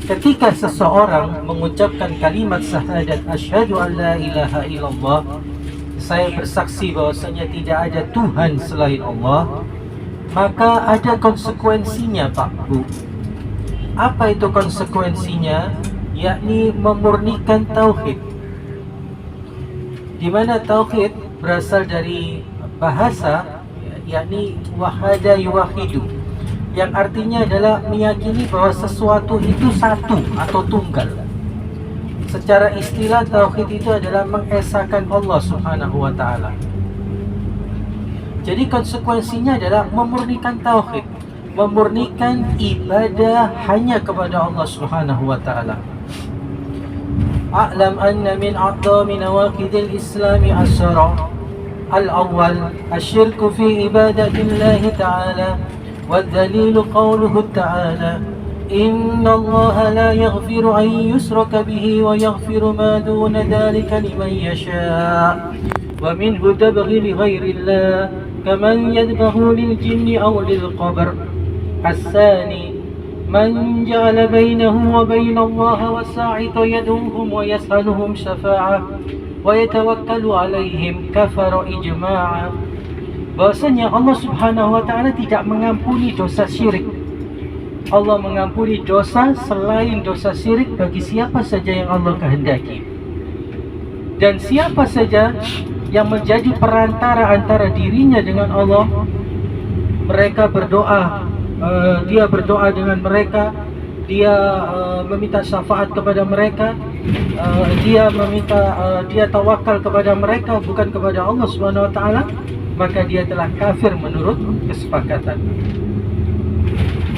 Ketika seseorang mengucapkan kalimat syahadat asyhadu an la ilaha illallah, saya bersaksi bahwasanya tidak ada Tuhan selain Allah, maka ada konsekuensinya, Pak Bu. Apa itu konsekuensinya? Yakni memurnikan tauhid. Di mana tauhid berasal dari bahasa yakni wahada yuwahidu, yang artinya adalah meyakini bahwa sesuatu itu satu atau tunggal. Secara istilah tauhid itu adalah mengesahkan Allah Subhanahu wa taala. Jadi konsekuensinya adalah memurnikan tauhid, memurnikan ibadah hanya kepada Allah Subhanahu wa taala. A'lam anna min a'dami nawaqidil islami asyara. Al-awwal asyirku fi ibadatillahi ta'ala, والدليل قوله تعالى إن الله لا يغفر أن يشرك به ويغفر ما دون ذلك لمن يشاء ومنه تبغي لغير الله كمن يذبح للجن أو للقبر. الثاني من جعل بينه وبين الله وساعط يدعوهم ويسألهم شفاعة ويتوكل عليهم كفر إجماعا. Bahwasanya Allah Subhanahu wa taala tidak mengampuni dosa syirik. Allah mengampuni dosa selain dosa syirik bagi siapa saja yang Allah kehendaki. Dan siapa saja yang menjadi perantara antara dirinya dengan Allah, mereka berdoa, dia berdoa dengan mereka, dia meminta syafaat kepada mereka, dia tawakal kepada mereka bukan kepada Allah Subhanahu wa taala, maka dia telah kafir menurut kesepakatan.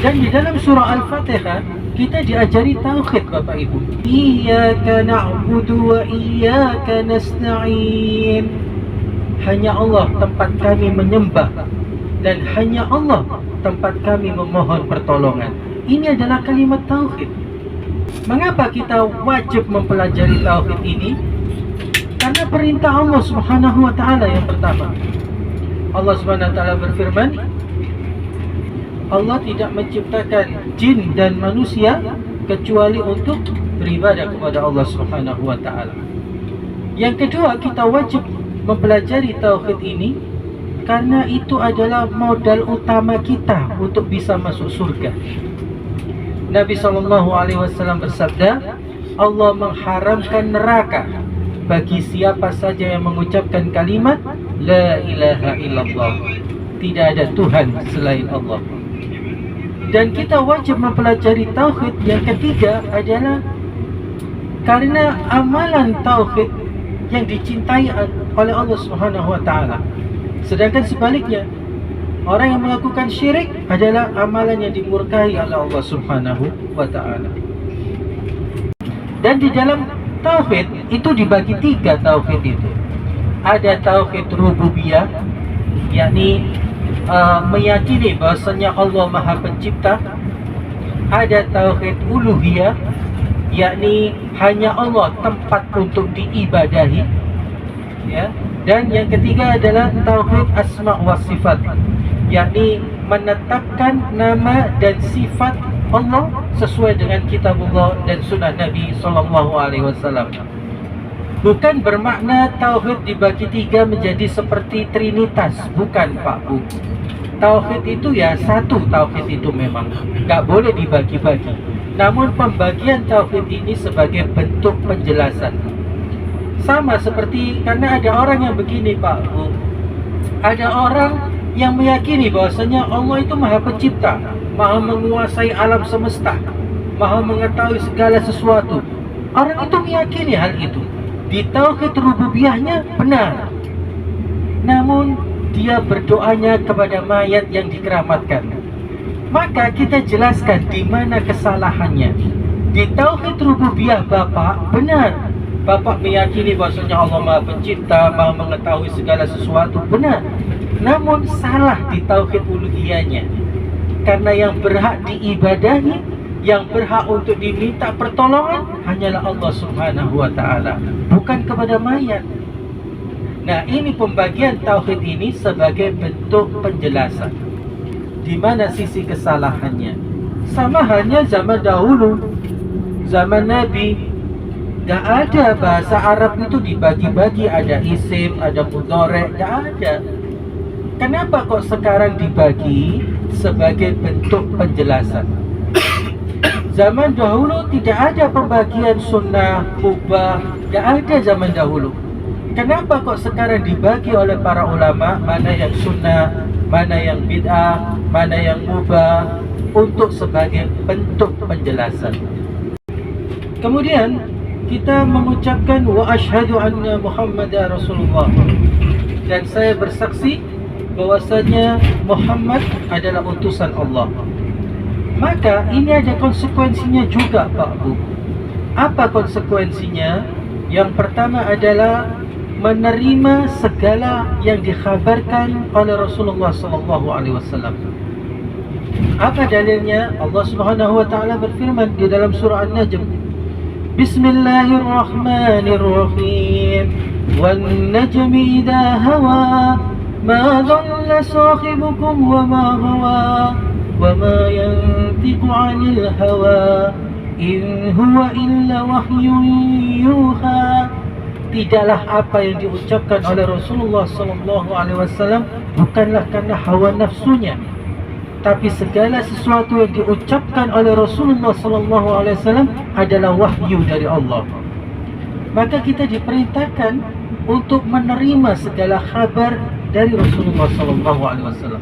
Dan di dalam surah Al-Fatihah kita diajari tauhid, Bapak Ibu. Iyyaka na'budu wa iyyaka nasta'in. Hanya Allah tempat kami menyembah dan hanya Allah tempat kami memohon pertolongan. Ini adalah kalimat tauhid. Mengapa kita wajib mempelajari tauhid ini? Karena perintah Allah Subhanahu wa taala yang pertama. Allah Subhanahu wa taala berfirman, Allah tidak menciptakan jin dan manusia kecuali untuk beribadah kepada Allah Subhanahu wa taala. Yang kedua, kita wajib mempelajari tauhid ini karena itu adalah modal utama kita untuk bisa masuk surga. Nabi SAW bersabda, Allah mengharamkan neraka bagi siapa saja yang mengucapkan kalimat La ilaha illallah, tidak ada Tuhan selain Allah. Dan kita wajib mempelajari tauhid yang ketiga adalah karena amalan tauhid yang dicintai oleh Allah Subhanahu wa taala. Sedangkan sebaliknya, orang yang melakukan syirik adalah amalan yang dimurkai oleh Allah Subhanahu wa taala. Dan di dalam tauhid itu dibagi tiga tauhid itu. Ada tauhid rububiyah, yakni meyakini bahwasanya Allah Maha Pencipta. Ada tauhid uluhiyah, yakni hanya Allah tempat untuk diibadahi, ya. Dan yang ketiga adalah tauhid asma wa sifat, yakni menetapkan nama dan sifat Allah sesuai dengan kitabullah dan sunnah Nabi SAW. Bukan bermakna tauhid dibagi tiga menjadi seperti trinitas, bukan, Pak Bu. Tauhid itu ya satu, tauhid itu memang gak boleh dibagi-bagi. Namun pembagian tauhid ini sebagai bentuk penjelasan. Sama seperti, karena ada orang yang begini, Pak Bu, ada orang yang meyakini bahwasanya Allah itu Maha Pencipta, Maha menguasai alam semesta, Maha mengetahui segala sesuatu. Orang itu meyakini hal itu. Di tauhid rububiyahnya benar, namun dia berdoanya kepada mayat yang dikeramatkan. Maka kita jelaskan di mana kesalahannya. Di tauhid rububiyah Bapak benar, Bapak meyakini bahwasanya Allah Maha Pencipta, Maha mengetahui segala sesuatu, benar. Namun salah di tauhid uluhiyahnya. Karena yang berhak diibadahi, yang berhak untuk diminta pertolongan hanyalah Allah Subhanahu wa taala, bukan kepada mayat. Nah, ini pembagian tauhid ini sebagai bentuk penjelasan di mana sisi kesalahannya. Sama halnya zaman dahulu, Zaman Nabi gak ada bahasa Arab itu dibagi-bagi, ada isim, ada mudhari', gak ada. Kenapa kok sekarang dibagi sebagai bentuk penjelasan? Zaman dahulu tidak ada pembagian sunnah, mubah, gak ada zaman dahulu. Kenapa kok sekarang dibagi oleh para ulama mana yang sunnah, mana yang bid'ah, mana yang mubah, untuk sebagai bentuk penjelasan. Kemudian kita mengucapkan wa asyhadu anna Muhammadar Rasulullah, dan saya bersaksi bahwasanya Muhammad adalah utusan Allah. Maka ini ada konsekuensinya juga, Pak Bu. Apa konsekuensinya? Yang pertama adalah menerima segala yang dikhabarkan oleh Rasulullah SAW. Apa dalilnya? Allah Subhanahu wa taala berfirman di dalam surah An-Najm, Bismillahirrahmanirrahim, wan najmi idza hawa ma dhalla sahibukum wa ma huwa wa ma yantiqu 'anil hawa in huwa illa wahyun yuha. Tidaklah apa yang diucapkan oleh Rasulullah SAW bukanlah karena hawa nafsunya, tapi segala sesuatu yang diucapkan oleh Rasulullah SAW adalah wahyu dari Allah. Maka kita diperintahkan untuk menerima segala kabar dari Rasulullah SAW.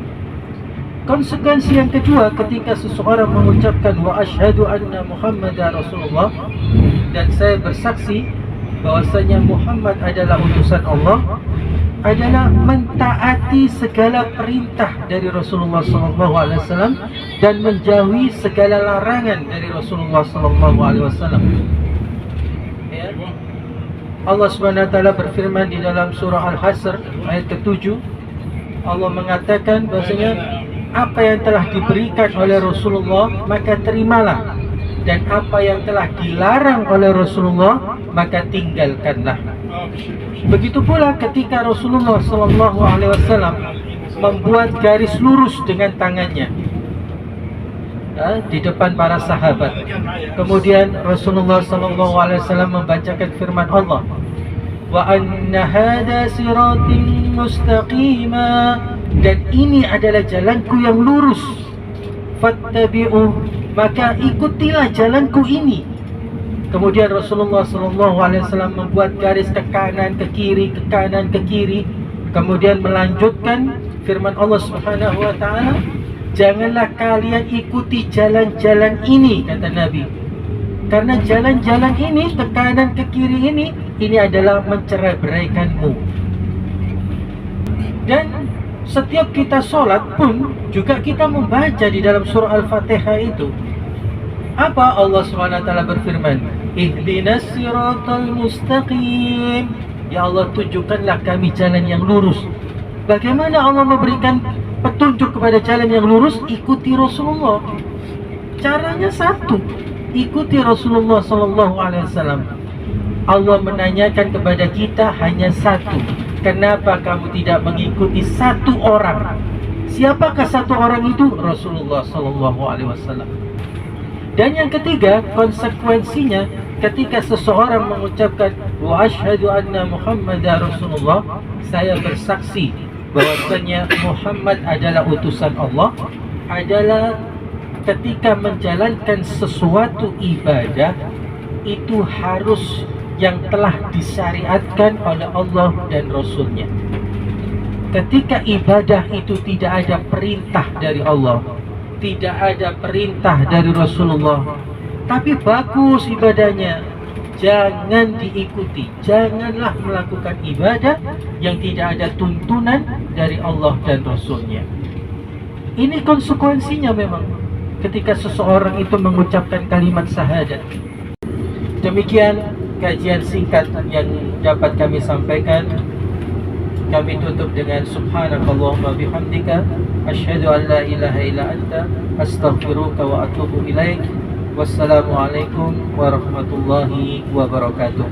Konsekuensi yang kedua, ketika seseorang mengucapkan wa asyhadu anna Muhammadar Rasulullah, dan saya bersaksi bahwasanya Muhammad adalah utusan Allah, adalah mentaati segala perintah dari Rasulullah SAW dan menjauhi segala larangan dari Rasulullah SAW. Ya. Allah SWT berfirman di dalam surah Al-Hasr ayat ke-7. Allah mengatakan bahwasanya apa yang telah diberikan oleh Rasulullah maka terimalah, dan apa yang telah dilarang oleh Rasulullah maka tinggalkanlah. Begitu pula ketika Rasulullah SAW membuat garis lurus dengan tangannya di depan para sahabat. Kemudian Rasulullah SAW membacakan firman Allah, wa anna hada siratin mustaqima, dan ini adalah jalanku yang lurus, fattabi'u, maka ikutilah jalanku ini. Kemudian Rasulullah SAW membuat garis ke kanan, ke kiri, ke kanan, ke kiri. Kemudian melanjutkan firman Allah Subhanahu wa taala, janganlah kalian ikuti jalan-jalan ini, kata Nabi. Karena jalan-jalan ini, ke kanan, ke kiri ini adalah mencerai-beraikanmu. Dan setiap kita sholat pun juga kita membaca di dalam surah Al-Fatihah itu. Apa Allah SWT berfirman? Ihdinas siratal mustaqim. Ya Allah, tunjukkanlah kami jalan yang lurus. Bagaimana Allah memberikan petunjuk kepada jalan yang lurus? Ikuti Rasulullah. Caranya satu, ikuti Rasulullah SAW. Allah menanyakan kepada kita hanya satu, kenapa kamu tidak mengikuti satu orang? Siapakah satu orang itu? Rasulullah SAW. Dan yang ketiga, konsekuensinya ketika seseorang mengucapkan wa asyhadu anna Muhammadar Rasulullah, saya bersaksi bahwasanya Muhammad adalah utusan Allah, adalah ketika menjalankan sesuatu ibadah itu harus yang telah disyariatkan oleh Allah dan Rasulnya. Ketika ibadah itu tidak ada perintah dari Allah, tidak ada perintah dari Rasulullah, tapi bagus ibadahnya, jangan diikuti. Janganlah melakukan ibadah yang tidak ada tuntunan dari Allah dan Rasulnya. Ini konsekuensinya memang ketika seseorang itu mengucapkan kalimat syahadat. Demikian kajian singkat yang dapat kami sampaikan. Kami tutup dengan subhanakallahumma bihamdika asyhadu an la ilaha illa anta astaghfiruka wa atubu ilaik. Wassalamualaikum warahmatullahi wabarakatuh.